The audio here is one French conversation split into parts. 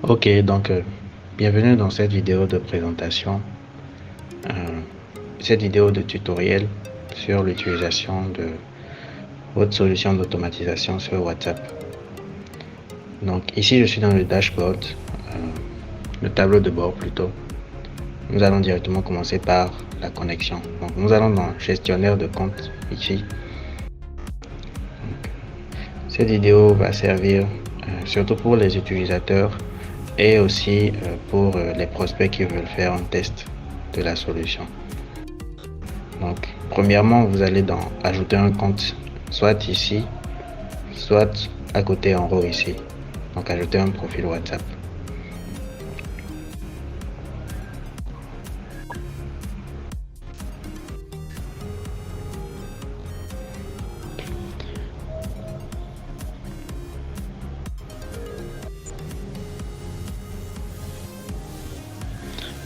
Ok, donc bienvenue dans cette vidéo de présentation, cette vidéo de tutoriel sur l'utilisation de votre solution d'automatisation sur WhatsApp. Donc ici je suis dans le dashboard, le tableau de bord plutôt. Nous allons directement commencer par la connexion. Donc nous allons dans gestionnaire de compte ici. Donc, cette vidéo va servir surtout pour les utilisateurs et aussi pour les prospects qui veulent faire un test de la solution. Donc premièrement, vous allez dans ajouter un compte, soit ici, soit à côté en haut ici. Donc ajouter un profil WhatsApp.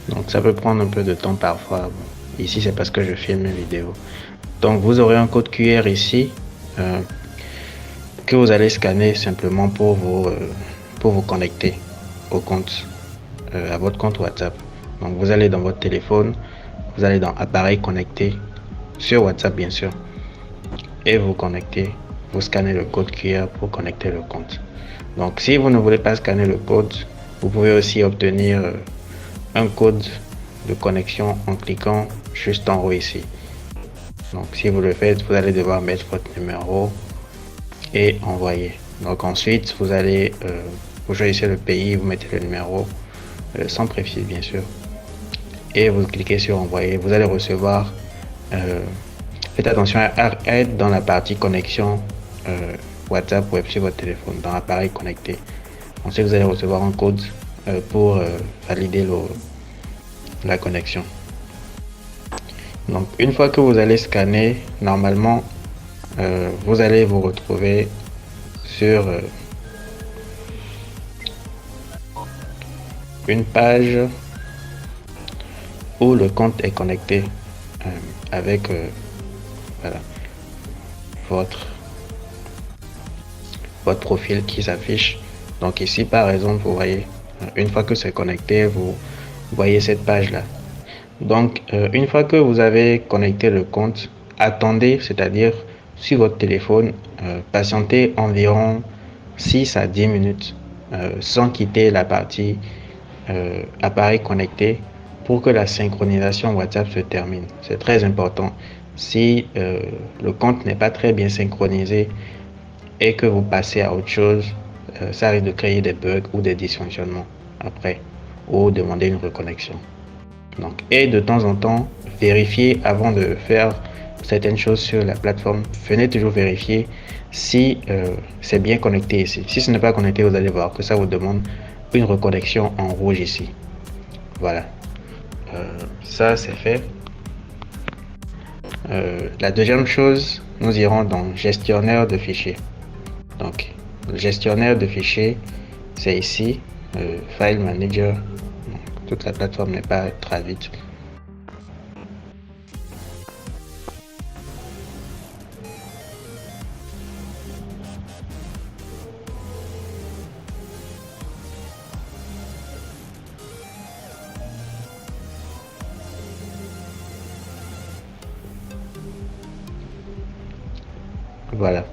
Donc ça peut prendre un peu de temps parfois. Bon, ici c'est parce que je filme une vidéo. Donc vous aurez un code QR ici que vous allez scanner simplement pour vous connecter au compte, à votre compte WhatsApp. Donc vous allez dans votre téléphone, vous allez dans appareil connecté sur WhatsApp bien sûr, et vous connectez, vous scannez le code QR pour connecter le compte. Donc si vous ne voulez pas scanner le code, vous pouvez aussi obtenir un code de connexion en cliquant juste en haut ici. Donc si vous le faites, vous allez devoir mettre votre numéro et envoyer. Donc ensuite vous allez vous choisissez le pays, vous mettez le numéro sans préfixe bien sûr, et vous cliquez sur envoyer. Vous allez recevoir faites attention à être dans la partie connexion WhatsApp web sur votre téléphone, dans l'appareil connecté. Ensuite vous allez recevoir un code pour valider la connexion. Donc une fois que vous allez scanner, normalement vous allez vous retrouver sur une page où le compte est connecté avec voilà, votre profil qui s'affiche. Donc ici par exemple, vous voyez, une fois que c'est connecté, vous voyez cette page là. Donc une fois que vous avez connecté le compte, attendez, c'est-à-dire sur votre téléphone, patientez environ 6 à 10 minutes sans quitter la partie appareil connecté pour que la synchronisation WhatsApp se termine. C'est très important. Si le compte n'est pas très bien synchronisé et que vous passez à autre chose, ça risque de créer des bugs ou des dysfonctionnements après, ou demander une reconnexion. Donc, et de temps en temps, vérifiez avant de faire certaines choses sur la plateforme. Venez toujours vérifier si c'est bien connecté ici. Si ce n'est pas connecté, vous allez voir que ça vous demande une reconnexion en rouge ici. Voilà, ça c'est fait. La deuxième chose, nous irons dans gestionnaire de fichiers. Donc le gestionnaire de fichiers, c'est ici, File Manager. Donc, toute la plateforme n'est pas très vite. Voilà.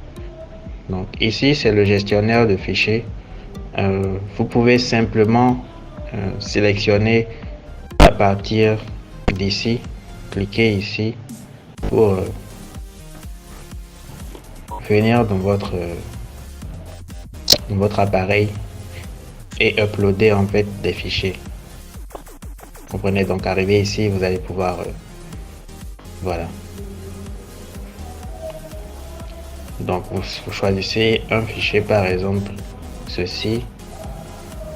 Donc ici c'est le gestionnaire de fichiers. Vous pouvez simplement sélectionner à partir d'ici, cliquez ici pour venir dans votre appareil et uploader en fait des fichiers. Vous comprenez, donc arrivé ici, vous allez pouvoir voilà. Donc vous choisissez un fichier, par exemple ceci,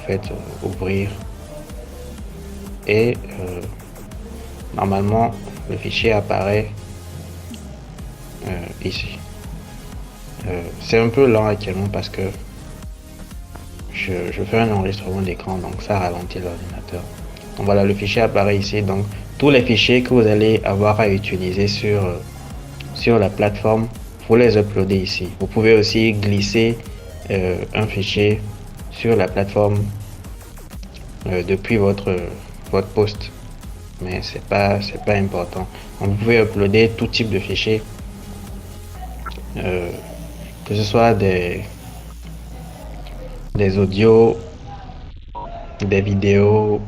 faites ouvrir et normalement le fichier apparaît ici. C'est un peu lent actuellement parce que je fais un enregistrement d'écran, donc ça ralentit l'ordinateur. Donc voilà, le fichier apparaît ici. Donc tous les fichiers que vous allez avoir à utiliser sur la plateforme, vous les uploader ici. Vous pouvez aussi glisser un fichier sur la plateforme depuis votre poste. Mais c'est pas important. Donc, vous pouvez uploader tout type de fichiers, que ce soit des audios, des vidéos,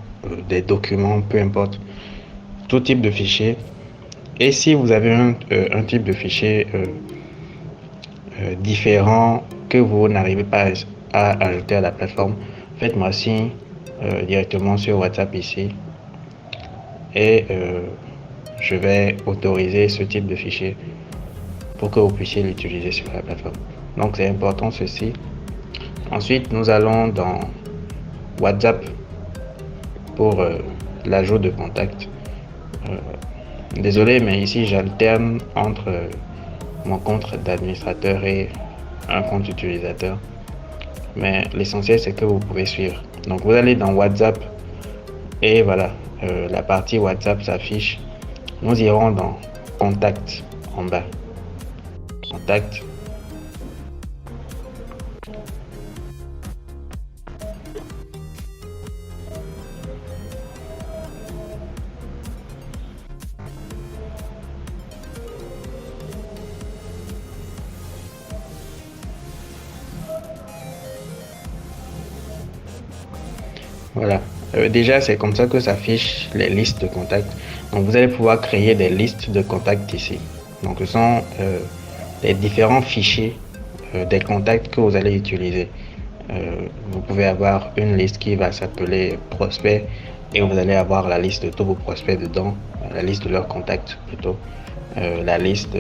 des documents, peu importe, tout type de fichier. Et si vous avez un type de fichier différent que vous n'arrivez pas à ajouter à la plateforme, faites-moi signe directement sur WhatsApp ici, et je vais autoriser ce type de fichier pour que vous puissiez l'utiliser sur la plateforme. Donc c'est important ceci. Ensuite, nous allons dans WhatsApp pour l'ajout de contact. Désolé, mais ici j'alterne entre mon compte d'administrateur et un compte utilisateur. Mais l'essentiel, c'est que vous pouvez suivre. Donc vous allez dans WhatsApp et voilà, la partie WhatsApp s'affiche. Nous irons dans Contact en bas. Contact. Voilà. Déjà, c'est comme ça que s'affichent les listes de contacts. Donc, vous allez pouvoir créer des listes de contacts ici. Donc, ce sont les différents fichiers des contacts que vous allez utiliser. Vous pouvez avoir une liste qui va s'appeler prospects et vous allez avoir la liste de tous vos prospects dedans, la liste de leurs contacts plutôt, la liste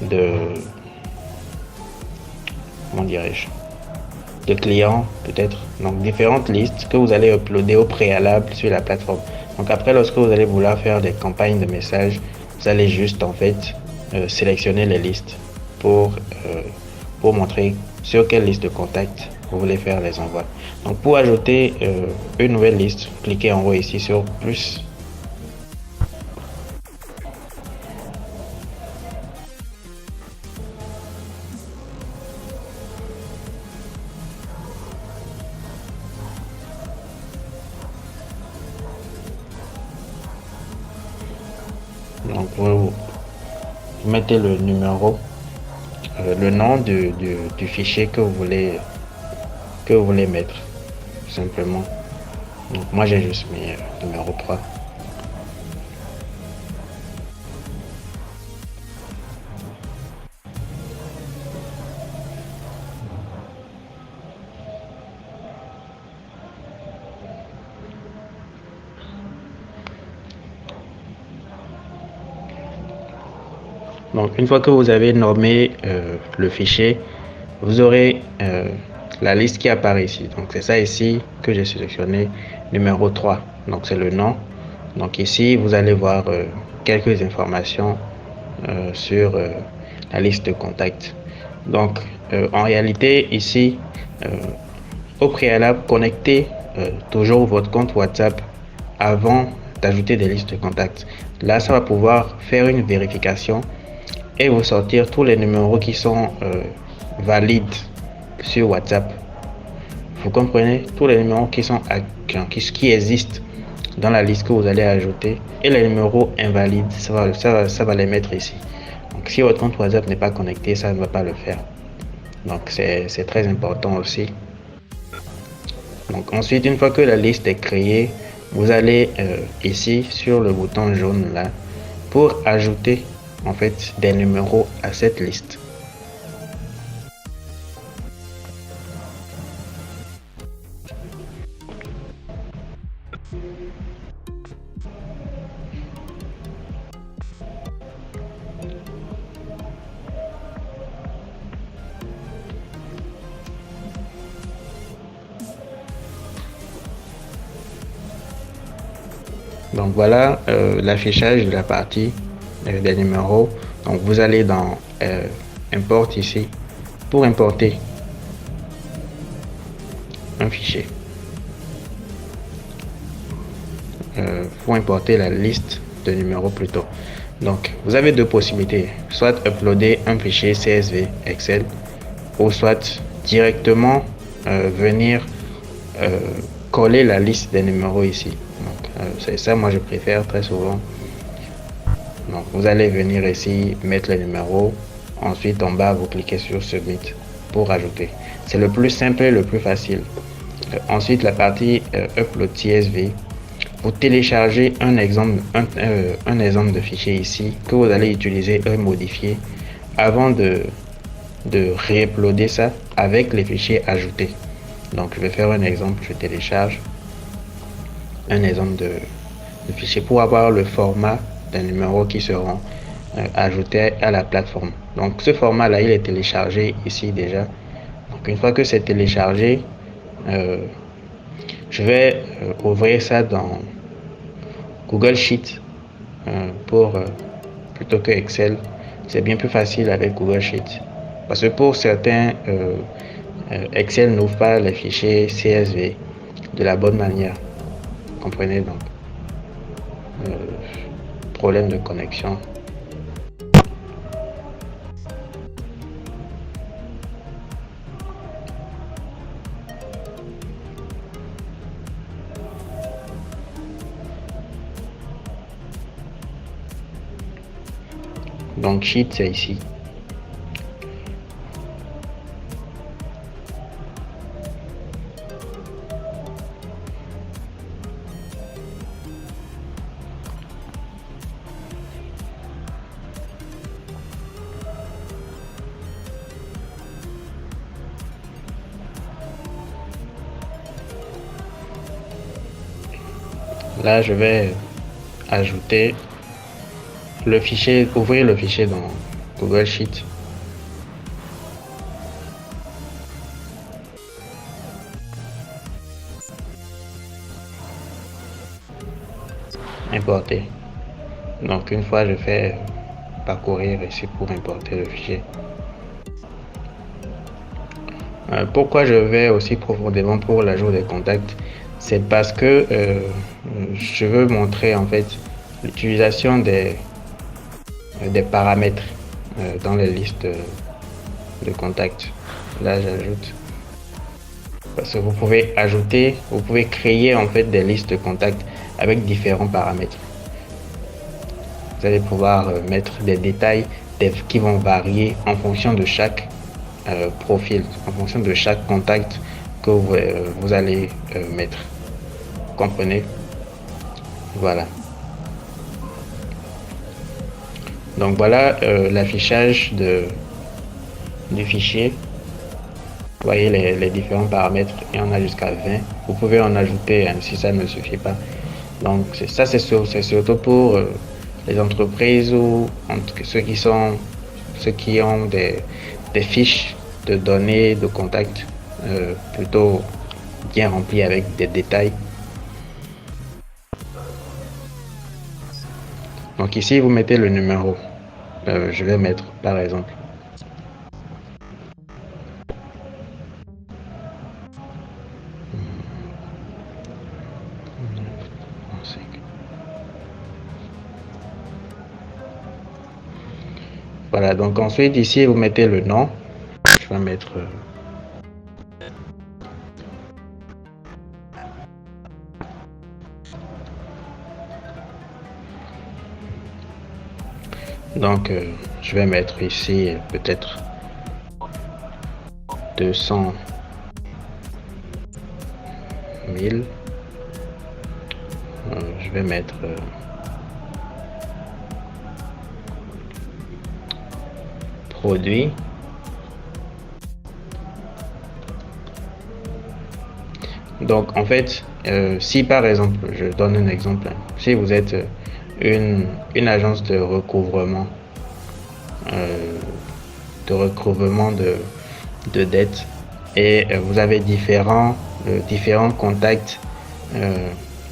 de comment dirais-je, de clients peut-être. Donc différentes listes que vous allez uploader au préalable sur la plateforme. Donc après, lorsque vous allez vouloir faire des campagnes de messages, vous allez juste en fait sélectionner les listes pour montrer sur quelle liste de contacts vous voulez faire les envois. Donc pour ajouter une nouvelle liste, cliquez en haut ici sur plus. Donc vous mettez le numéro, le nom du fichier que vous voulez mettre, tout simplement. Donc moi j'ai juste mis numéro 3. Donc une fois que vous avez nommé le fichier, vous aurez la liste qui apparaît ici. Donc c'est ça ici que j'ai sélectionné, numéro 3. Donc c'est le nom. Donc ici vous allez voir quelques informations sur la liste de contacts. Donc en réalité ici, au préalable, connectez toujours votre compte WhatsApp avant d'ajouter des listes de contacts. Là, ça va pouvoir faire une vérification et vous sortir tous les numéros qui sont valides sur WhatsApp. Vous comprenez? Tous les numéros qui sont qui existent dans la liste que vous allez ajouter, et les numéros invalides, ça va les mettre ici. Donc si votre compte WhatsApp n'est pas connecté, ça ne va pas le faire. Donc c'est très important aussi. Donc ensuite, une fois que la liste est créée, vous allez ici sur le bouton jaune là pour ajouter en fait des numéros à cette liste. Donc voilà l'affichage de la partie des numéros. Donc vous allez dans import ici pour importer un fichier. Pour importer la liste de numéros plutôt. Donc vous avez deux possibilités, soit uploader un fichier CSV Excel, ou soit directement venir coller la liste des numéros ici. Donc, c'est ça, moi je préfère très souvent. Donc, vous allez venir ici, mettre les numéros. Ensuite, en bas, vous cliquez sur Submit pour ajouter. C'est le plus simple et le plus facile. Ensuite, la partie Upload CSV. Vous téléchargez un exemple de fichier ici que vous allez utiliser et modifier avant de réuploader ça avec les fichiers ajoutés. Donc, je vais faire un exemple. Je télécharge un exemple de fichier pour avoir le format des numéros qui seront ajoutés à la plateforme. Donc, ce format-là, il est téléchargé ici déjà. Donc, une fois que c'est téléchargé, je vais ouvrir ça dans Google Sheet plutôt que Excel. C'est bien plus facile avec Google Sheet. Parce que pour certains, Excel n'ouvre pas les fichiers CSV de la bonne manière. Vous comprenez donc? Problème de connexion. Donc Sheet, c'est ici. Là, je vais ajouter le fichier, ouvrir le fichier dans Google Sheet. Importer. Donc, une fois, je fais parcourir ici pour importer le fichier. Pourquoi je vais aussi profondément pour l'ajout des contacts? C'est parce que je veux montrer en fait l'utilisation des paramètres dans les listes de contacts. Là, j'ajoute. Parce que vous pouvez ajouter, vous pouvez créer en fait des listes de contacts avec différents paramètres. Vous allez pouvoir mettre des détails qui vont varier en fonction de chaque profil, en fonction de chaque contact que vous allez mettre. Vous comprenez? Voilà. Donc voilà l'affichage du fichier. Vous voyez les différents paramètres, il y en a jusqu'à 20. Vous pouvez en ajouter si ça ne suffit pas. Donc ça c'est surtout pour les entreprises ou ceux qui ont des fiches de données de contact plutôt bien remplies avec des détails. Donc ici vous mettez le numéro. Je vais mettre par exemple voilà, donc ensuite ici vous mettez le nom. Je vais mettre donc je vais mettre ici peut-être 200 000. Je vais mettre produit. Donc en fait, si par exemple, je donne un exemple, si vous êtes une agence de recouvrement, de dettes et vous avez différents contacts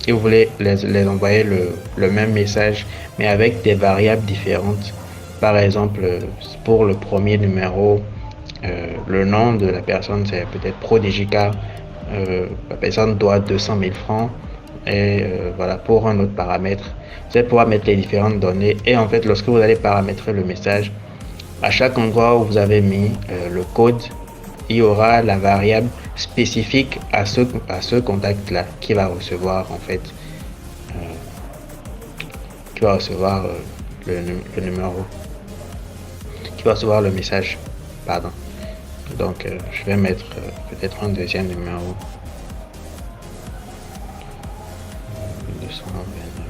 et vous voulez les envoyer le même message mais avec des variables différentes. Par exemple, pour le premier numéro, le nom de la personne c'est peut-être Prodigica, la personne doit 200 000 francs et voilà, pour un autre paramètre vous allez pouvoir mettre les différentes données et en fait lorsque vous allez paramétrer le message, à chaque endroit où vous avez mis le code, il y aura la variable spécifique à ce contact-là qui va recevoir en fait, qui va recevoir le numéro, qui va recevoir le message, pardon. Donc je vais mettre peut-être un deuxième numéro, 229.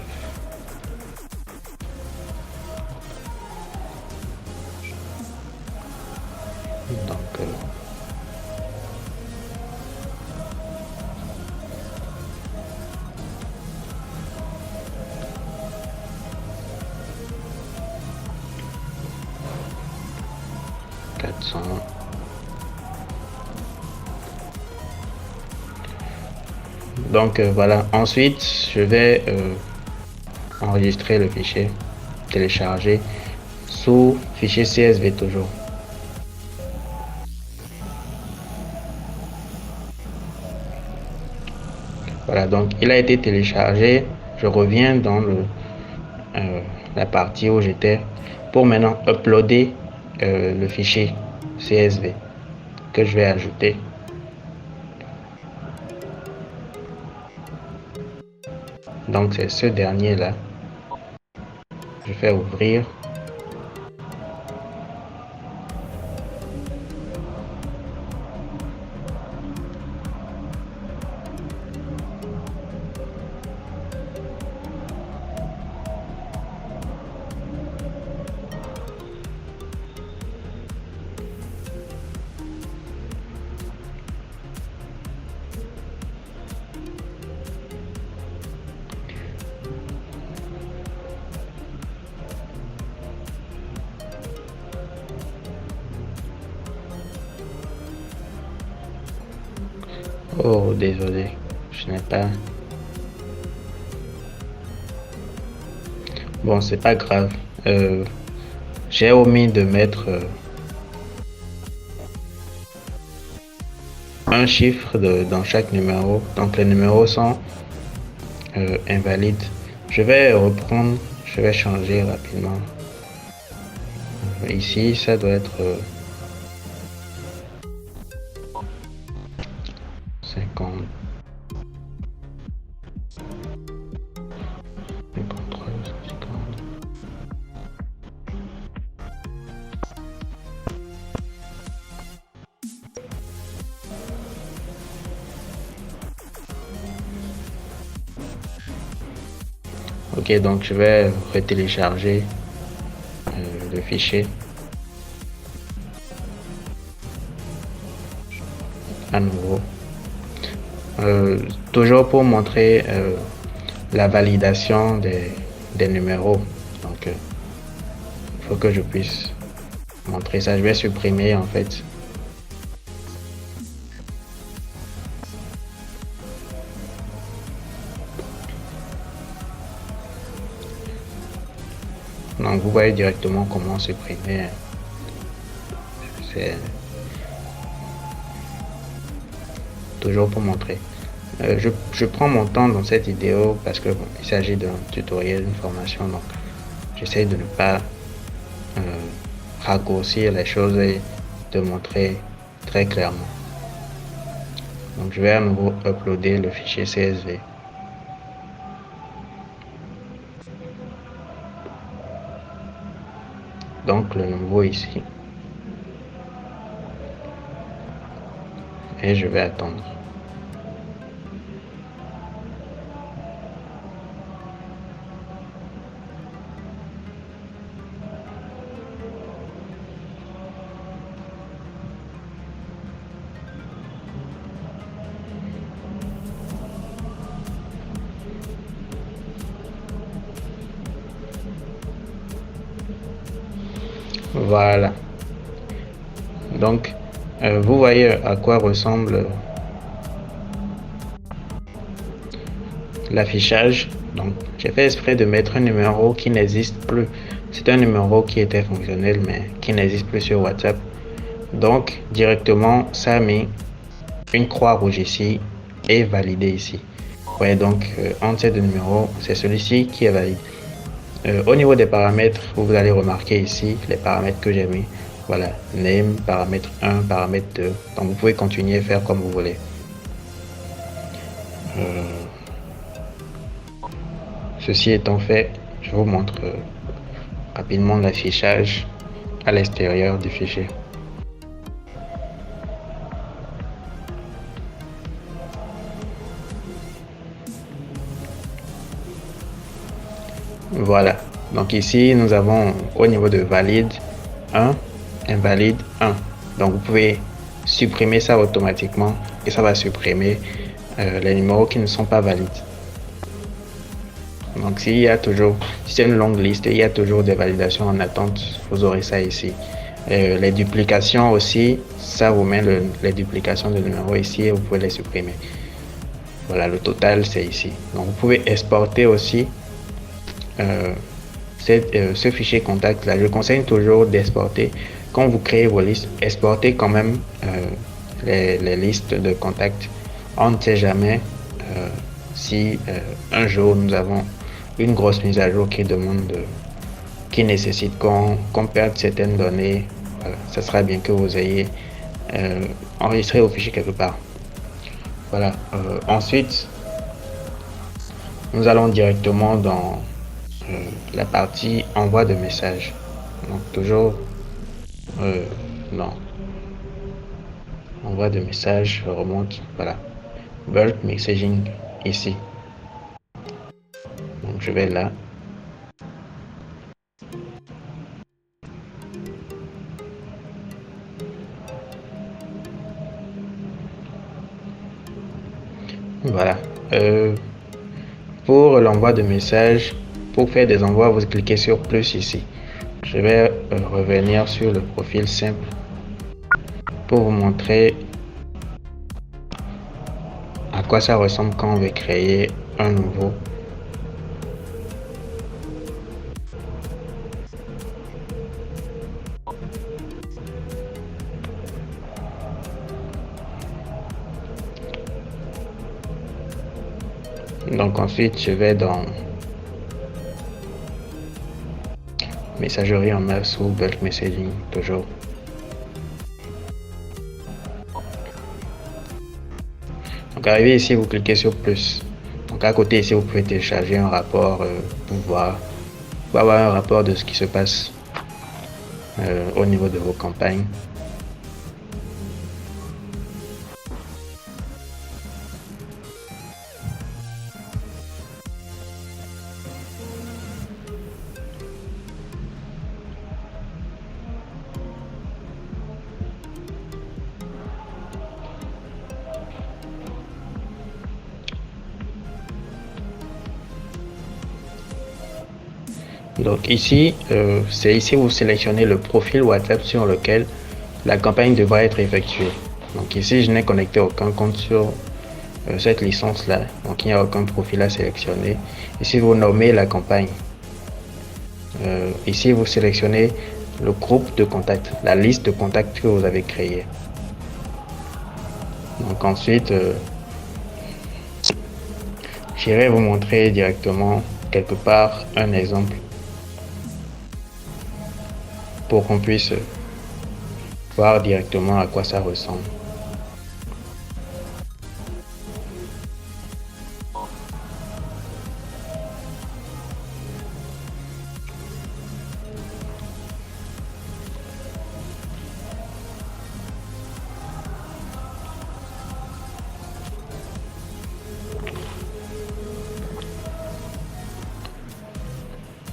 Donc 400. Donc voilà, ensuite je vais enregistrer le fichier, télécharger sous fichier CSV toujours. Voilà, donc il a été téléchargé. Je reviens dans la partie où j'étais pour maintenant uploader le fichier CSV que je vais ajouter. Donc c'est ce dernier là. Je fais ouvrir. Oh, désolé, je n'ai pas. Bon, c'est pas grave. J'ai omis de mettre un chiffre dans chaque numéro. Donc les numéros sont invalides. Je vais reprendre, je vais changer rapidement. Ici, ça doit être 50. 53, 50. Ok, donc je vais retélécharger le fichier à nouveau. Toujours pour montrer la validation des numéros. Donc il faut que je puisse montrer ça. Je vais supprimer en fait. Donc vous voyez directement comment supprimer. C'est toujours pour montrer. Je prends mon temps dans cette vidéo parce que bon, il s'agit d'un tutoriel, d'une formation, donc j'essaie de ne pas raccourcir les choses et de montrer très clairement. Donc je vais à nouveau uploader le fichier CSV. Donc le nouveau ici. Et je vais attendre. Voilà. Donc, vous voyez à quoi ressemble l'affichage. Donc, j'ai fait exprès de mettre un numéro qui n'existe plus. C'est un numéro qui était fonctionnel, mais qui n'existe plus sur WhatsApp. Donc, directement, ça a mis une croix rouge ici et validé ici. Ouais, donc, entre ces deux numéros, c'est celui-ci qui est valide. Au niveau des paramètres, vous allez remarquer ici les paramètres que j'ai mis. Voilà, name, paramètre 1, paramètre 2. Donc vous pouvez continuer à faire comme vous voulez. Ceci étant fait, je vous montre rapidement l'affichage à l'extérieur du fichier. Voilà, donc ici nous avons au niveau de valide 1, invalide 1. Donc vous pouvez supprimer ça automatiquement et ça va supprimer les numéros qui ne sont pas valides. Donc s'il y a toujours, si c'est une longue liste, il y a toujours des validations en attente, vous aurez ça ici. Les duplications aussi, ça vous met les duplications de numéros ici et vous pouvez les supprimer. Voilà, le total c'est ici. Donc vous pouvez exporter aussi ce fichier contact là. Je conseille toujours d'exporter. Quand vous créez vos listes, exportez quand même les listes de contacts. On ne sait jamais si un jour nous avons une grosse mise à jour qui nécessite qu'on perde certaines données. Voilà, ça sera bien que vous ayez enregistré vos fichiers quelque part. Voilà. Ensuite, nous allons directement dans la partie envoi de messages. Donc toujours non, envoi de messages, je remonte, voilà, bulk messaging ici. Donc je vais là. Voilà. Pour l'envoi de messages, pour faire des envois, vous cliquez sur plus ici. Je vais revenir sur le profil simple pour vous montrer à quoi ça ressemble quand on veut créer un nouveau. Donc ensuite, je vais dans messagerie en masse ou bulk messaging toujours. Donc arrivé ici, vous cliquez sur plus. Donc à côté ici, vous pouvez télécharger un rapport pour avoir un rapport de ce qui se passe au niveau de vos campagnes. Donc ici, c'est ici où vous sélectionnez le profil WhatsApp sur lequel la campagne devra être effectuée. Donc ici, je n'ai connecté aucun compte sur cette licence là, donc il n'y a aucun profil à sélectionner. Ici, vous nommez la campagne. Ici, vous sélectionnez le groupe de contacts, la liste de contacts que vous avez créé. Donc ensuite, j'irai vous montrer directement quelque part un exemple pour qu'on puisse voir directement à quoi ça ressemble.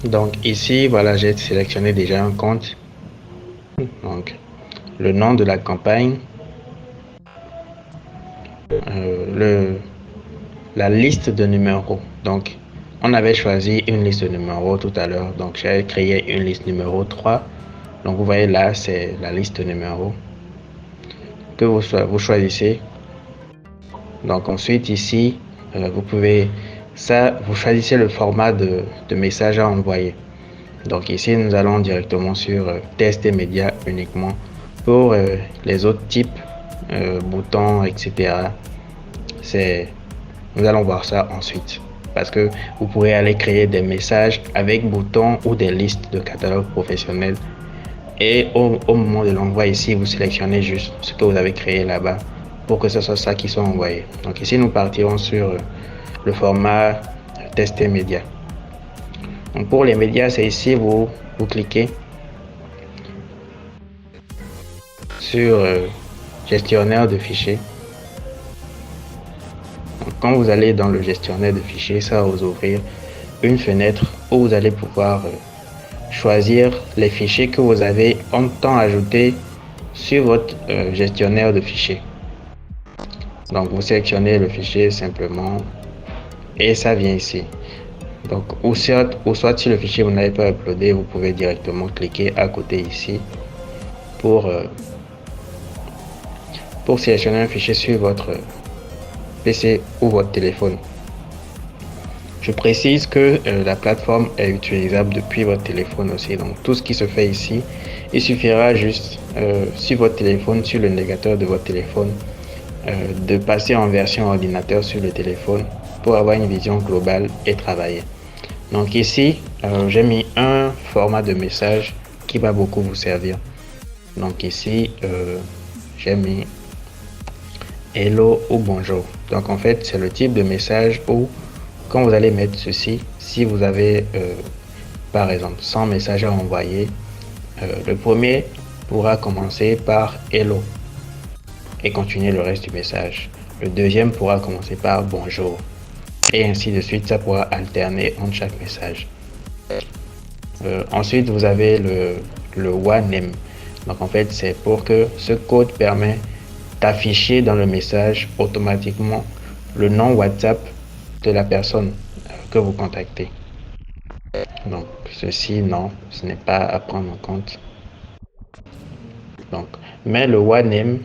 Donc ici, voilà, j'ai sélectionné déjà un compte. Donc le nom de la campagne, la liste de numéros. Donc on avait choisi une liste de numéros tout à l'heure. Donc j'ai créé une liste numéro 3. Donc vous voyez là, c'est la liste de numéros que vous choisissez. Donc ensuite ici, vous pouvez vous choisissez le format de message à envoyer. Donc ici, nous allons directement sur test et médias uniquement. Pour les autres types, boutons, etc. Nous allons voir ça ensuite. Parce que vous pourrez aller créer des messages avec boutons ou des listes de catalogues professionnels Et au moment de l'envoi ici, vous sélectionnez juste ce que vous avez créé là-bas pour que ce soit ça qui soit envoyé. Donc ici, nous partirons sur le format test et média. Donc pour les médias, c'est ici, vous cliquez sur gestionnaire de fichiers. Donc, quand vous allez dans le gestionnaire de fichiers, ça va vous ouvrir une fenêtre où vous allez pouvoir choisir les fichiers que vous avez en temps ajouté sur votre gestionnaire de fichiers. Donc vous sélectionnez le fichier simplement et ça vient ici. Donc ou soit si le fichier vous n'avez pas uploadé, vous pouvez directement cliquer à côté ici pour sélectionner un fichier sur votre PC ou votre téléphone. Je précise que la plateforme est utilisable depuis votre téléphone aussi. Donc tout ce qui se fait ici, il suffira juste sur votre téléphone, sur le navigateur de votre téléphone, de passer en version ordinateur sur le téléphone pour avoir une vision globale et travailler. Donc ici, j'ai mis un format de message qui va beaucoup vous servir. Donc ici, j'ai mis hello ou bonjour. Donc en fait, c'est le type de message où quand vous allez mettre ceci, si vous avez par exemple 100 messages à envoyer, le premier pourra commencer par hello et continuer le reste du message. Le deuxième pourra commencer par bonjour et ainsi de suite. Ça pourra alterner entre chaque message. Ensuite, vous avez le one-name. Donc en fait, c'est pour que ce code permet d'afficher dans le message automatiquement le nom WhatsApp de la personne que vous contactez. Donc ceci, non, ce n'est pas à prendre en compte. Donc, mais le one-name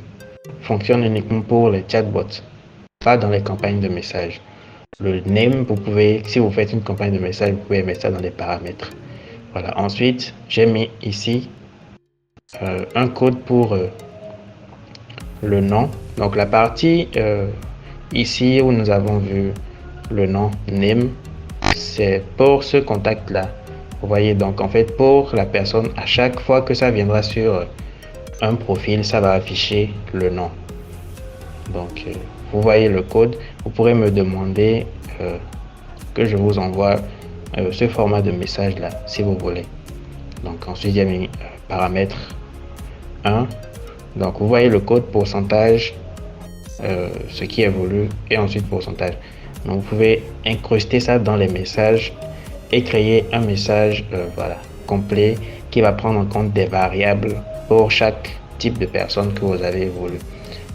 fonctionne uniquement pour les chatbots, pas dans les campagnes de messages. Le name, vous pouvez, si vous faites une campagne de message, vous pouvez mettre ça dans les paramètres. Voilà. Ensuite, j'ai mis ici un code pour le nom. Donc la partie ici où nous avons vu le nom name, c'est pour ce contact là. Vous voyez, donc en fait pour la personne, à chaque fois que ça viendra sur un profil, ça va afficher le nom. Donc vous voyez le code. Vous pourrez me demander que je vous envoie ce format de message là si vous voulez. Donc ensuite j'ai mis paramètre 1. Donc vous voyez le code pourcentage, ce qui est voulu, et ensuite pourcentage. Donc vous pouvez incruster ça dans les messages et créer un message voilà, complet qui va prendre en compte des variables pour chaque type de personne que vous avez voulu.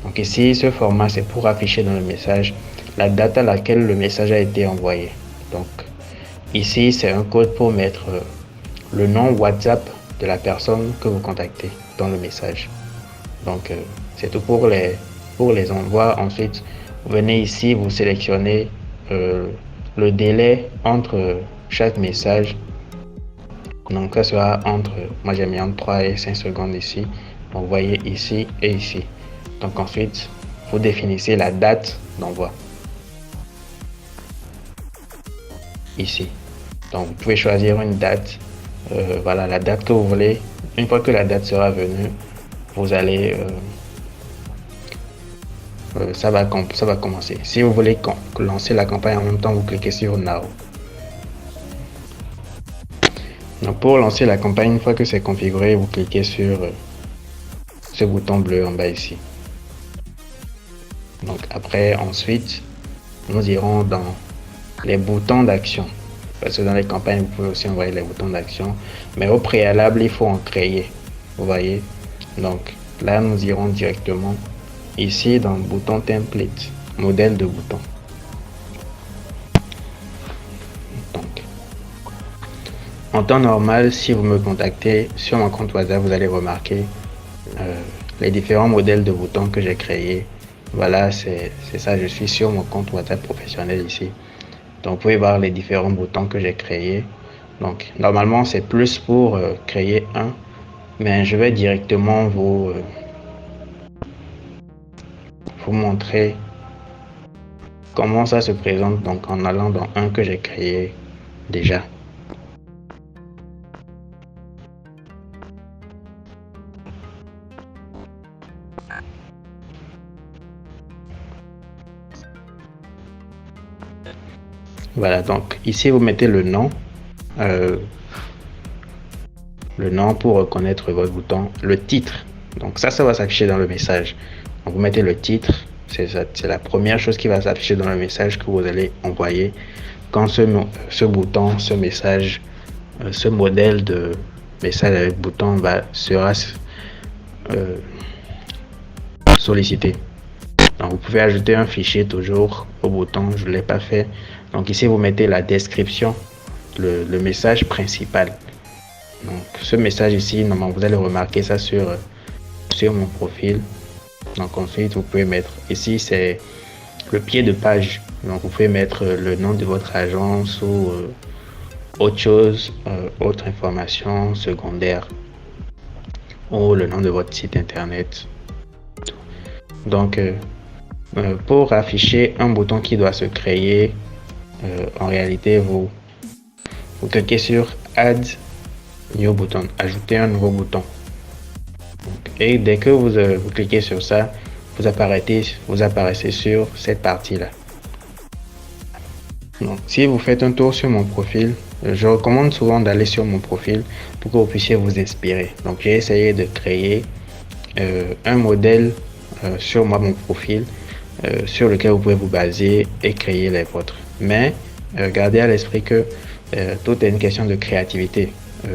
Donc ici, ce format, c'est pour afficher dans le message la date à laquelle le message a été envoyé. Donc ici, c'est un code pour mettre le nom WhatsApp de la personne que vous contactez dans le message. Donc c'est tout pour les envois. Ensuite, vous venez ici, vous sélectionnez le délai entre chaque message. Donc ça sera entre, moi j'ai mis entre 3 et 5 secondes ici. Donc vous voyez ici et ici. Donc ensuite, vous définissez la date d'envoi. Ici. Donc vous pouvez choisir une date. Voilà la date que vous voulez. Une fois que la date sera venue, vous allez ça va commencer. Si vous voulez lancer la campagne en même temps, vous cliquez sur Now. Donc pour lancer la campagne, une fois que c'est configuré, vous cliquez sur ce bouton bleu en bas ici. Donc après, ensuite, nous irons dans les boutons d'action. Parce que dans les campagnes, vous pouvez aussi envoyer les boutons d'action. Mais au préalable, il faut en créer. Vous voyez. Donc là, nous irons directement ici dans le bouton template, modèle de bouton. Donc, en temps normal, si vous me contactez sur mon compte WhatsApp, vous allez remarquer les différents modèles de boutons que j'ai créés. Voilà, c'est ça, je suis sur mon compte WhatsApp professionnel ici. Donc vous pouvez voir les différents boutons que j'ai créés. Donc normalement c'est plus pour créer un, mais je vais directement vous montrer comment ça se présente, donc en allant dans un que j'ai créé déjà. Voilà, donc ici vous mettez le nom pour reconnaître votre bouton, le titre. Donc ça va s'afficher dans le message. Donc vous mettez le titre, c'est la première chose qui va s'afficher dans le message que vous allez envoyer quand ce bouton, ce message, ce modèle de message avec bouton sera sollicité. Donc vous pouvez ajouter un fichier toujours au bouton, je ne l'ai pas fait. Donc ici vous mettez la description, le message principal. Donc ce message ici, normalement vous allez remarquer ça sur mon profil. Donc ensuite vous pouvez mettre, ici c'est le pied de page. Donc vous pouvez mettre le nom de votre agence ou autre chose, autre information secondaire, ou le nom de votre site internet. Donc pour afficher un bouton qui doit se créer, en réalité vous cliquez sur Add New Button, ajouter un nouveau bouton. Et dès que vous cliquez sur ça, vous apparaissez sur cette partie là. Donc si vous faites un tour sur mon profil, je recommande souvent d'aller sur mon profil pour que vous puissiez vous inspirer. Donc j'ai essayé de créer un modèle sur mon profil sur lequel vous pouvez vous baser et créer les vôtres. Mais gardez à l'esprit que tout est une question de créativité.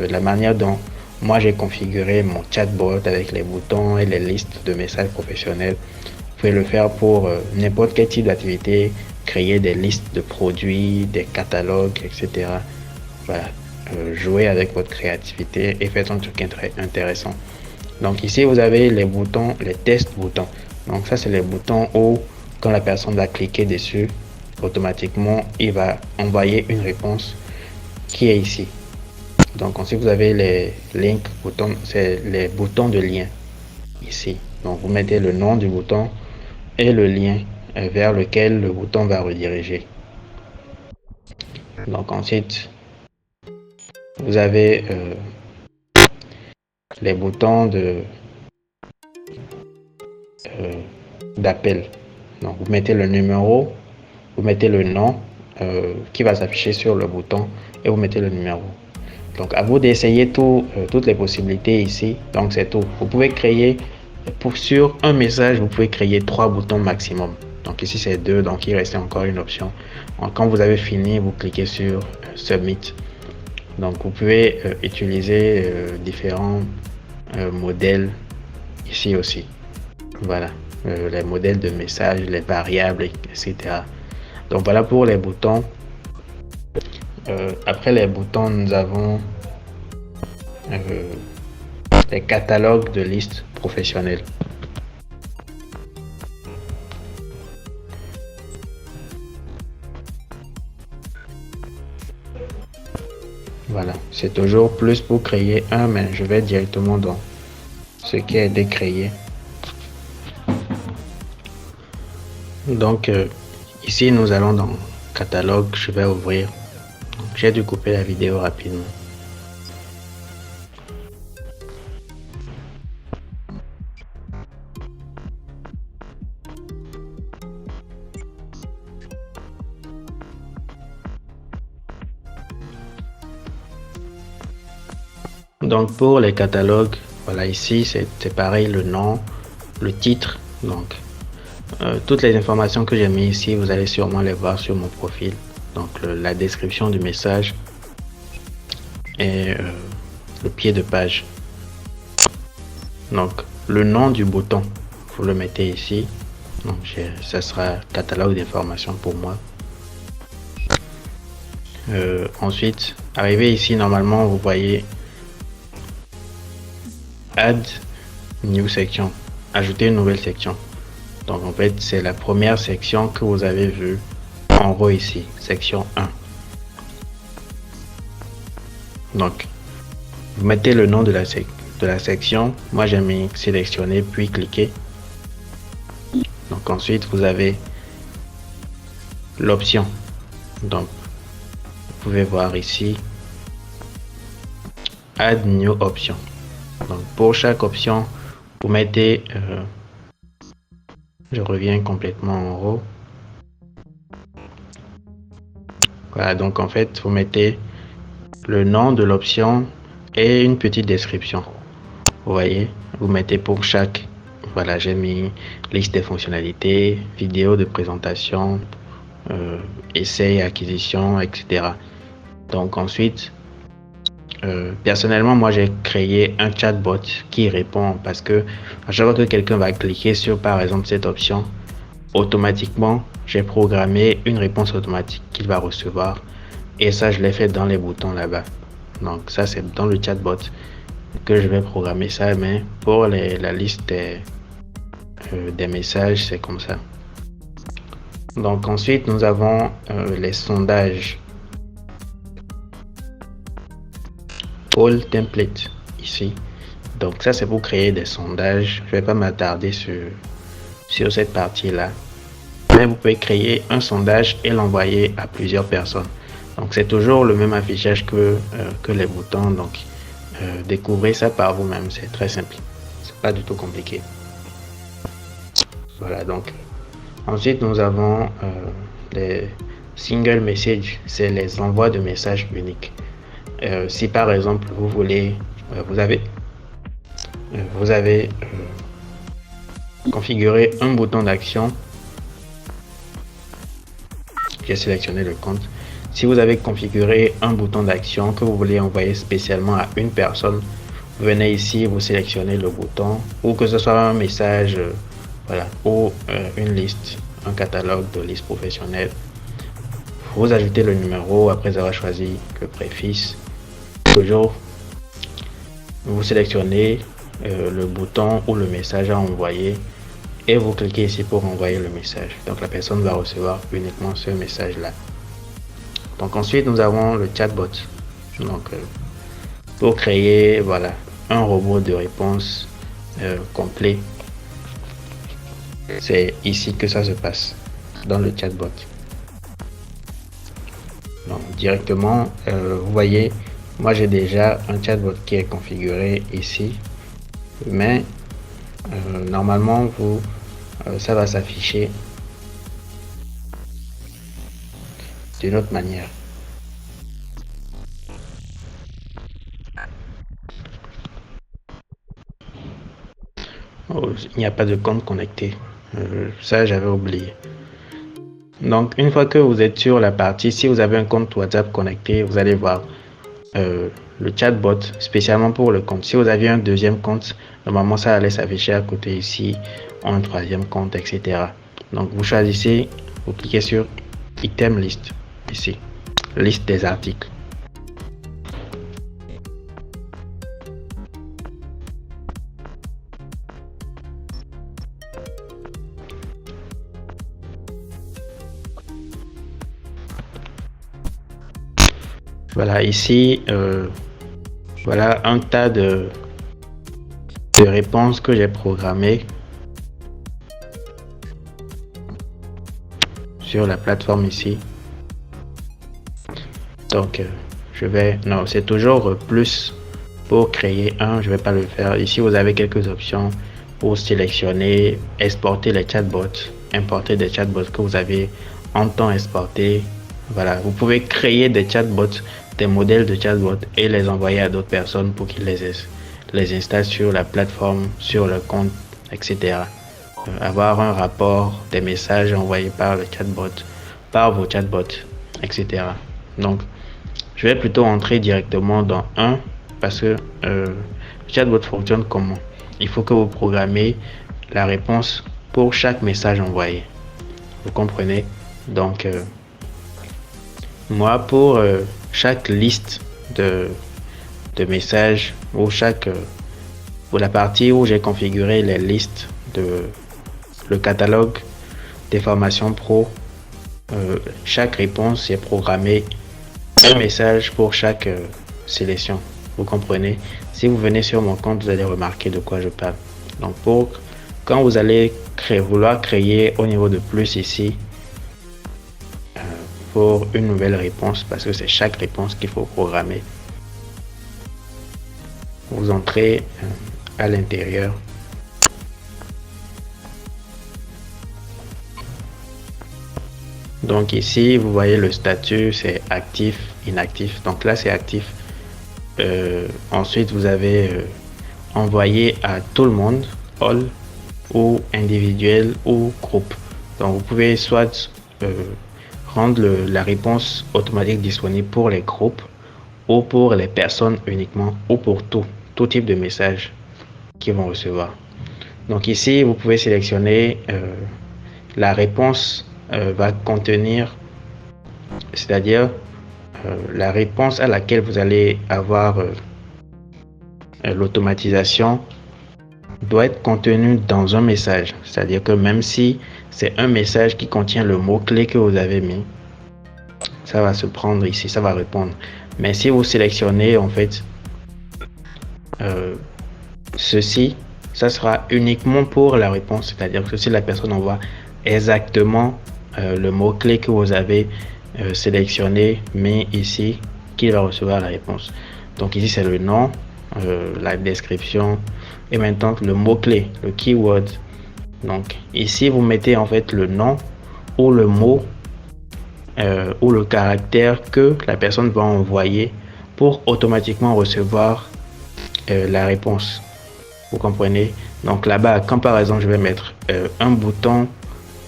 La manière dont moi j'ai configuré mon chatbot avec les boutons et les listes de messages professionnels, vous pouvez le faire pour n'importe quel type d'activité, créer des listes de produits, des catalogues, etc. Voilà, jouez avec votre créativité et faites un truc intéressant. Donc ici vous avez les boutons, les tests boutons. Donc ça c'est les boutons où quand la personne va cliquer dessus, automatiquement il va envoyer une réponse qui est ici. Donc ensuite vous avez les links boutons, c'est les boutons de lien ici. Donc vous mettez le nom du bouton et le lien vers lequel le bouton va rediriger. Donc ensuite vous avez les boutons d'appel. Donc vous mettez le numéro, vous mettez le nom qui va s'afficher sur le bouton et vous mettez le numéro. Donc à vous d'essayer toutes les possibilités ici. Donc c'est tout. Vous pouvez créer sur un message, vous pouvez créer 3 boutons maximum. Donc ici c'est 2, donc il reste encore une option. Donc, quand vous avez fini, vous cliquez sur Submit. Donc vous pouvez utiliser différents modèles ici aussi. Voilà, les modèles de messages, les variables, etc. Donc voilà pour les boutons. Après les boutons, nous avons les catalogues de listes professionnelles. Voilà, c'est toujours plus pour créer un, mais je vais directement dans ce qui est décréé. Donc ici nous allons dans catalogue, je vais ouvrir. J'ai dû couper la vidéo rapidement. Donc pour les catalogues, voilà, ici c'est pareil, le nom, le titre. Donc toutes les informations que j'ai mis ici, vous allez sûrement les voir sur mon profil. Donc la description du message et le pied de page. Donc le nom du bouton, vous le mettez ici. Donc ça sera catalogue d'informations pour moi. Ensuite, arrivé ici, normalement vous voyez Add New Section, ajouter une nouvelle section. Donc en fait c'est la première section que vous avez vue en haut ici, section 1. Donc vous mettez le nom de la section. Moi j'ai mis sélectionner puis cliquer. Donc ensuite vous avez l'option. Donc vous pouvez voir ici Add New Option. Donc pour chaque option vous mettez je reviens complètement en haut. Voilà, donc en fait, vous mettez le nom de l'option et une petite description. Vous voyez, vous mettez pour chaque, voilà, j'ai mis liste des fonctionnalités, vidéo de présentation, essai, acquisition, etc. Donc ensuite, personnellement, moi j'ai créé un chatbot qui répond parce que à chaque fois que quelqu'un va cliquer sur par exemple cette option, automatiquement j'ai programmé une réponse automatique qu'il va recevoir et ça je l'ai fait dans les boutons là-bas. Donc ça c'est dans le chatbot que je vais programmer ça, mais pour la liste des messages c'est comme ça. Donc ensuite nous avons les sondages. All template ici. Donc ça c'est pour créer des sondages. Je vais pas m'attarder sur cette partie là. Mais vous pouvez créer un sondage et l'envoyer à plusieurs personnes. Donc c'est toujours le même affichage que les boutons. Donc découvrez ça par vous-même. C'est très simple. C'est pas du tout compliqué. Voilà donc. Ensuite nous avons les single message. C'est les envois de messages uniques. Si par exemple vous voulez, vous avez configuré un bouton d'action, j'ai sélectionné le compte. Si vous avez configuré un bouton d'action que vous voulez envoyer spécialement à une personne, vous venez ici, vous sélectionnez le bouton, ou que ce soit un message, voilà, ou une liste, un catalogue de listes professionnelles. Vous ajoutez le numéro après avoir choisi le préfixe. Toujours, vous sélectionnez le bouton ou le message à envoyer et vous cliquez ici pour envoyer le message. Donc la personne va recevoir uniquement ce message là. Donc ensuite nous avons le chatbot. Donc pour créer, voilà, un robot de réponse complet, c'est ici que ça se passe, dans le chatbot. Donc directement, vous voyez, moi j'ai déjà un chatbot qui est configuré ici, mais normalement ça va s'afficher d'une autre manière. Oh, il n'y a pas de compte connecté, ça j'avais oublié. Donc une fois que vous êtes sur la partie, si vous avez un compte WhatsApp connecté, vous allez voir le chatbot spécialement pour le compte. Si vous aviez un deuxième compte, normalement ça allait s'afficher à côté ici, un troisième compte, etc. Donc vous choisissez, vous cliquez sur item list ici, liste des articles. Voilà ici, voilà un tas de réponses que j'ai programmées sur la plateforme ici. Donc non, c'est toujours plus pour créer un, je vais pas le faire. Ici vous avez quelques options pour sélectionner, exporter les chatbots, importer des chatbots que vous avez en temps exporté. Voilà, vous pouvez créer des chatbots, des modèles de chatbots et les envoyer à d'autres personnes pour qu'ils les installent sur la plateforme, sur le compte, etc. Avoir un rapport des messages envoyés par le chatbot, par vos chatbots, etc. Donc, je vais plutôt entrer directement dans un parce que le chatbot fonctionne comment? Il faut que vous programmez la réponse pour chaque message envoyé. Vous comprenez? Donc, moi, pour chaque liste de messages ou pour la partie où j'ai configuré les listes le catalogue des formations pro, chaque réponse est programmée un message pour chaque sélection. Vous comprenez? Si vous venez sur mon compte, vous allez remarquer de quoi je parle. Donc quand vous allez vouloir créer au niveau de plus ici pour une nouvelle réponse, parce que c'est chaque réponse qu'il faut programmer, vous entrez à l'intérieur. Donc ici, vous voyez le statut, c'est actif, inactif. Donc là, c'est actif. Ensuite, vous avez envoyé à tout le monde, all, ou individuel ou groupe. Donc vous pouvez soit rendre la réponse automatique disponible pour les groupes ou pour les personnes uniquement ou pour tout type de message qu'ils vont recevoir. Donc ici, vous pouvez sélectionner la réponse va contenir, c'est-à-dire la réponse à laquelle vous allez avoir l'automatisation doit être contenue dans un message. C'est-à-dire que même si c'est un message qui contient le mot-clé que vous avez mis, ça va se prendre ici, ça va répondre. Mais si vous sélectionnez en fait ceci, ça sera uniquement pour la réponse. C'est-à-dire que si la personne envoie exactement le mot-clé que vous avez sélectionné, mais ici, qu'il va recevoir la réponse. Donc ici, c'est le nom, la description et maintenant le mot-clé, le keyword. Donc ici, vous mettez en fait le nom ou le mot ou le caractère que la personne va envoyer pour automatiquement recevoir la réponse. Vous comprenez? Donc là-bas, quand par exemple je vais mettre un bouton,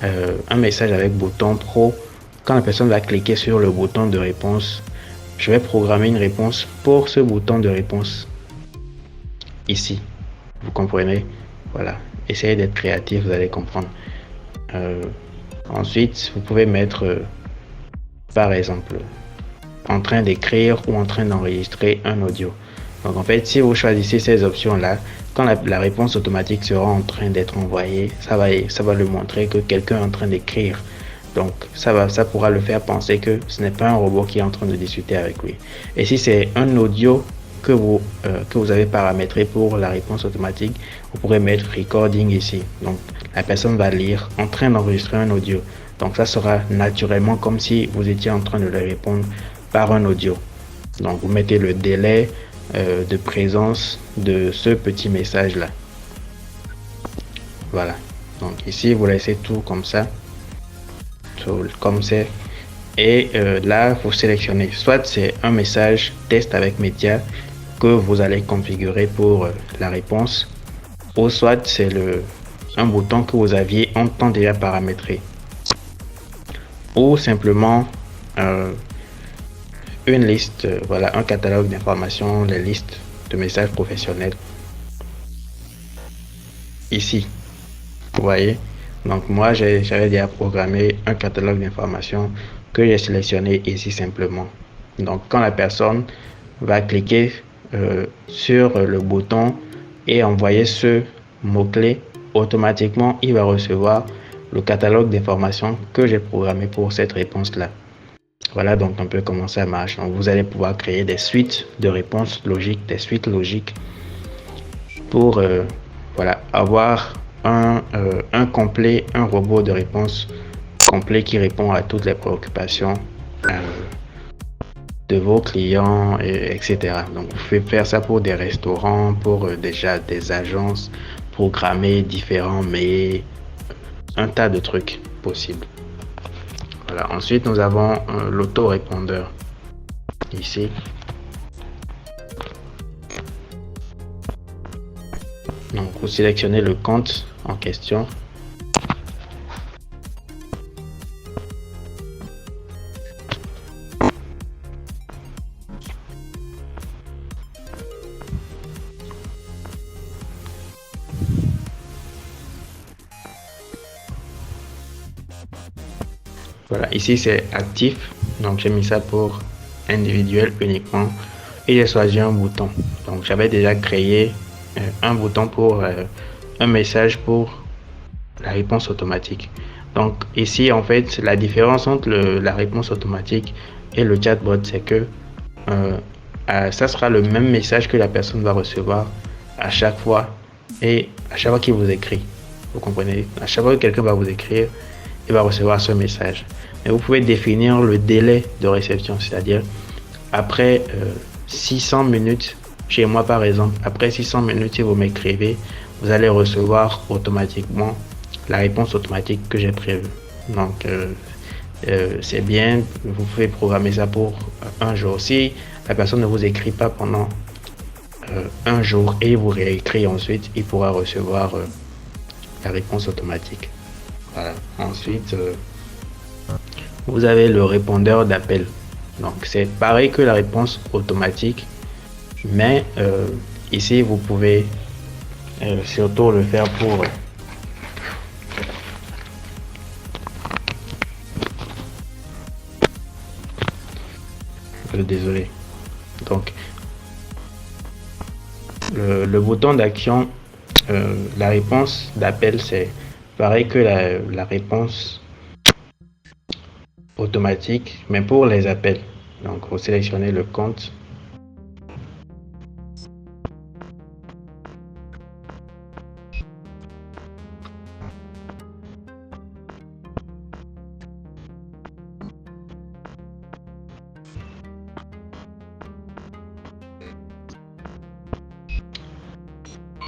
un message avec bouton pro, quand la personne va cliquer sur le bouton de réponse, je vais programmer une réponse pour ce bouton de réponse ici. Vous comprenez? Voilà. Essayez d'être créatif, vous allez comprendre. Ensuite, vous pouvez mettre par exemple en train d'écrire ou en train d'enregistrer un audio. Donc en fait, si vous choisissez ces options-là, quand la réponse automatique sera en train d'être envoyée, ça va lui montrer que quelqu'un est en train d'écrire. Donc ça pourra le faire penser que ce n'est pas un robot qui est en train de discuter avec lui. Et si c'est un audio que vous avez paramétré pour la réponse automatique, vous pourrez mettre recording ici. Donc la personne va lire en train d'enregistrer un audio. Donc ça sera naturellement comme si vous étiez en train de lui répondre par un audio. Donc vous mettez le délai de présence de ce petit message là. Voilà. Donc ici vous laissez tout comme ça, comme c'est. Et là vous sélectionnez soit c'est un message test avec média que vous allez configurer pour la réponse, ou soit c'est un bouton que vous aviez en temps déjà paramétré, ou simplement une liste, voilà, un catalogue d'informations, les listes de messages professionnels ici. Vous voyez, donc moi j'avais déjà programmé un catalogue d'informations que j'ai sélectionné ici simplement. Donc quand la personne va cliquer sur le bouton et envoyer ce mot-clé, automatiquement il va recevoir le catalogue d'informations que j'ai programmé pour cette réponse là. Voilà donc un peu comment ça marche. Donc vous allez pouvoir créer des suites de réponses logiques, des suites logiques pour voilà, avoir un robot de réponse complet qui répond à toutes les préoccupations de vos clients, etc. Donc vous pouvez faire ça pour des restaurants, pour déjà des agences, programmer différents, mais un tas de trucs possibles. Voilà. Ensuite, nous avons l'autorépondeur ici. Donc, vous sélectionnez le compte en question. Voilà, ici c'est actif, donc j'ai mis ça pour individuel uniquement et j'ai choisi un bouton. Donc j'avais déjà créé un bouton pour un message pour la réponse automatique. Donc ici en fait la différence entre la réponse automatique et le chatbot, c'est que ça sera le même message que la personne va recevoir à chaque fois et à chaque fois qu'il vous écrit. Vous comprenez? À chaque fois que quelqu'un va vous écrire, il va recevoir ce message. Mais vous pouvez définir le délai de réception, c'est-à-dire après 600 minutes, chez moi par exemple, après 600 minutes, si vous m'écrivez, vous allez recevoir automatiquement la réponse automatique que j'ai prévue. Donc c'est bien, vous pouvez programmer ça pour un jour. Si la personne ne vous écrit pas pendant un jour et vous réécrit ensuite, il pourra recevoir la réponse automatique. Voilà. Ensuite, vous avez le répondeur d'appel. Donc c'est pareil que la réponse automatique, mais ici vous pouvez surtout le faire pour désolé. Donc le bouton d'action, la réponse d'appel, c'est pareil que la réponse automatique, mais pour les appels. Donc vous sélectionnez le compte.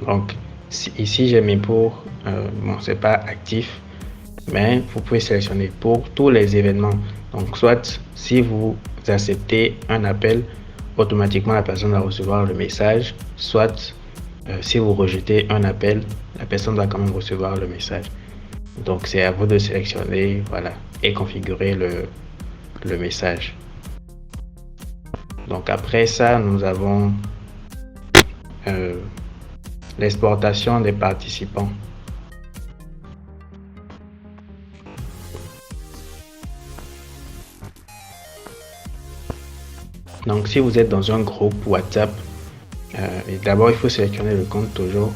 Donc ici j'ai mis pour, bon c'est pas actif, mais vous pouvez sélectionner pour tous les événements. Donc soit si vous acceptez un appel, automatiquement la personne va recevoir le message, soit si vous rejetez un appel, la personne va quand même recevoir le message. Donc c'est à vous de sélectionner, voilà, et configurer le message. Donc après ça, nous avons l'exportation des participants. Donc si vous êtes dans un groupe WhatsApp, d'abord il faut sélectionner le compte toujours.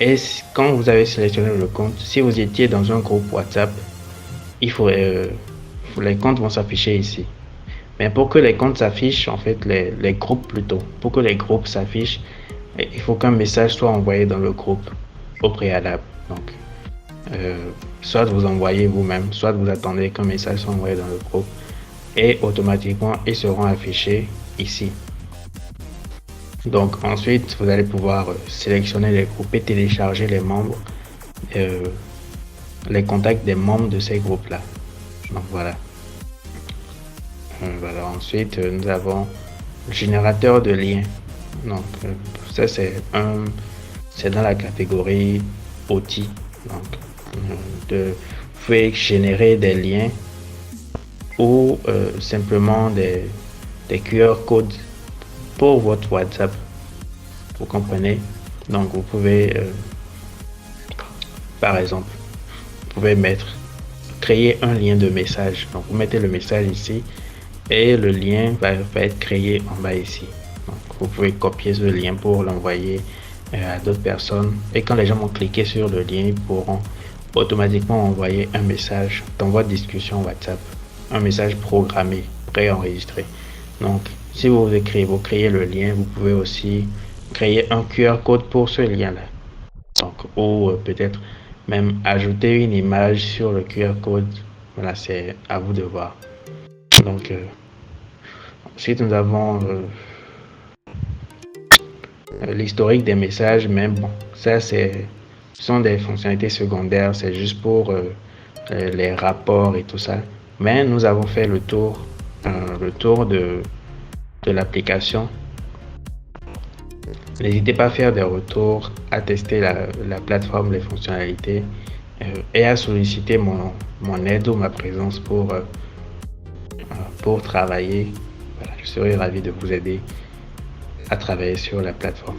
Et quand vous avez sélectionné le compte, si vous étiez dans un groupe WhatsApp, il faut les comptes vont s'afficher ici. Mais pour que les comptes s'affichent, en fait les groupes plutôt, pour que les groupes s'affichent, il faut qu'un message soit envoyé dans le groupe au préalable. Donc soit vous envoyez vous-même, soit vous attendez qu'un message soit envoyé dans le groupe et automatiquement ils seront affichés ici. Donc ensuite vous allez pouvoir sélectionner les groupes et télécharger les membres, les contacts des membres de ces groupes là. Donc voilà. Voilà. Ensuite nous avons le générateur de liens. Donc ça c'est dans la catégorie outils. Donc vous pouvez générer des liens ou simplement des QR codes pour votre WhatsApp. Vous comprenez? Donc vous pouvez par exemple, vous pouvez créer un lien de message. Donc vous mettez le message ici et le lien va être créé en bas ici. Donc vous pouvez copier ce lien pour l'envoyer à d'autres personnes et quand les gens vont cliquer sur le lien, ils pourront automatiquement envoyer un message dans votre discussion WhatsApp, un message programmé, préenregistré. Donc si vous créez le lien, vous pouvez aussi créer un QR code pour ce lien là. Donc ou peut-être même ajouter une image sur le QR code. Voilà, c'est à vous de voir. Donc ensuite nous avons l'historique des messages, mais bon, ça ce sont des fonctionnalités secondaires, c'est juste pour les rapports et tout ça. Mais nous avons fait le tour de l'application. N'hésitez pas à faire des retours, à tester la plateforme, les fonctionnalités et à solliciter mon aide ou ma présence pour travailler. Voilà, je serai ravi de vous aider à travailler sur la plateforme.